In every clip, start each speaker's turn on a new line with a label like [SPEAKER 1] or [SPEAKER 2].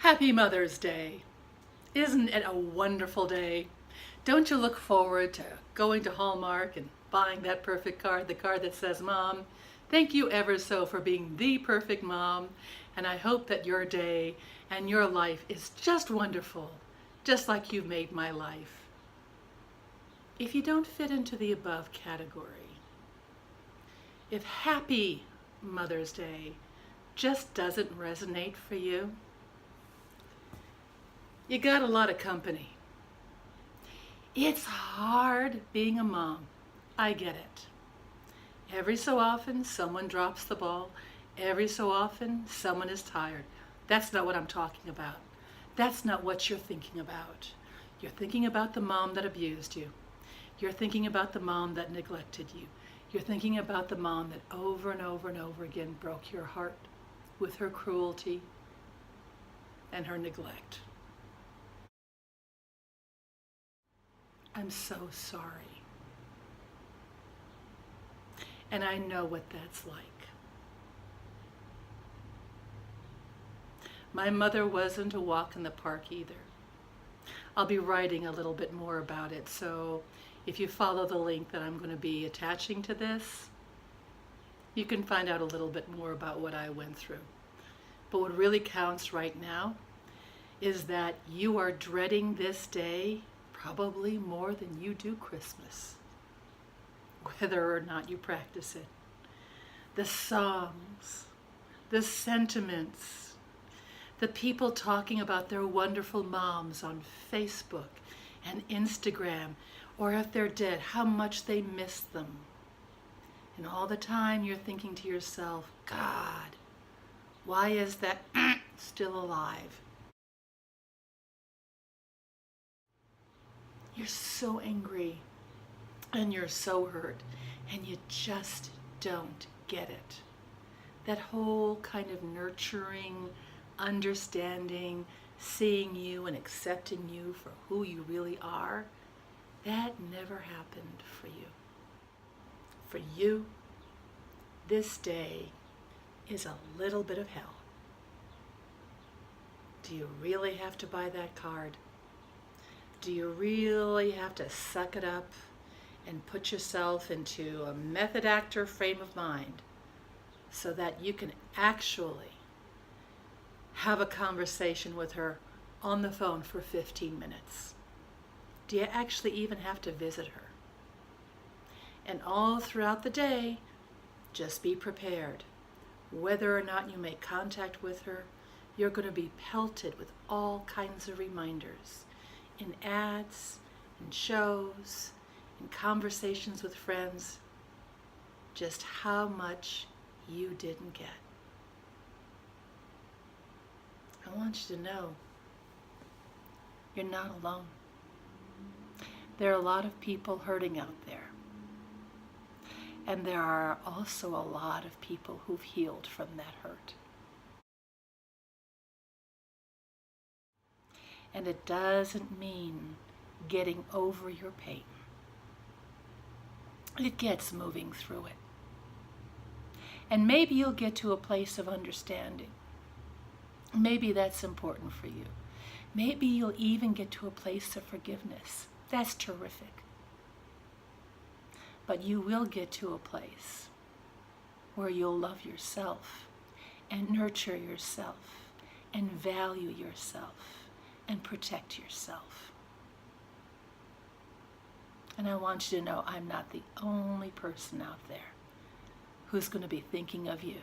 [SPEAKER 1] Happy Mother's Day. Isn't it a wonderful day? Don't you look forward to going to Hallmark and buying that perfect card, the card that says Mom? Thank you ever so for being the perfect mom, and I hope that your day and your life is just wonderful, just like you've made my life. If you don't fit into the above category, if Happy Mother's Day just doesn't resonate for you, you got a lot of company. It's hard being a mom. I get it. Every so often, someone drops the ball. Every so often, someone is tired. That's not what I'm talking about. That's not what you're thinking about. You're thinking about the mom that abused you. You're thinking about the mom that neglected you. You're thinking about the mom that over and over and over again broke your heart with her cruelty and her neglect. I'm so sorry. And I know what that's like. My mother wasn't a walk in the park either. I'll be writing a little bit more about it, so if you follow the link that I'm going to be attaching to this, you can find out a little bit more about what I went through. But what really counts right now is that you are dreading this day probably more than you do Christmas, whether or not you practice it. The songs, the sentiments, the people talking about their wonderful moms on Facebook and Instagram, or if they're dead, how much they miss them. And all the time you're thinking to yourself, God, why is that still alive? You're so angry and you're so hurt and you just don't get it. That whole kind of nurturing, understanding, seeing you and accepting you for who you really are, that never happened for you. For you, this day is a little bit of hell. Do you really have to buy that card? Do you really have to suck it up and put yourself into a method actor frame of mind so that you can actually have a conversation with her on the phone for 15 minutes? Do you actually even have to visit her? And all throughout the day, just be prepared. Whether or not you make contact with her, you're going to be pelted with all kinds of reminders in ads, in shows, in conversations with friends, just how much you didn't get. I want you to know you're not alone. There are a lot of people hurting out there. And there are also a lot of people who've healed from that hurt. And it doesn't mean getting over your pain. It gets moving through it. And maybe you'll get to a place of understanding. Maybe that's important for you. Maybe you'll even get to a place of forgiveness. That's terrific. But you will get to a place where you'll love yourself and nurture yourself and value yourself and protect yourself. And I want you to know I'm not the only person out there who's going to be thinking of you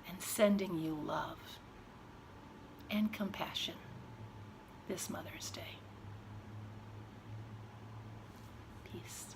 [SPEAKER 1] and sending you love and compassion this Mother's Day. Peace.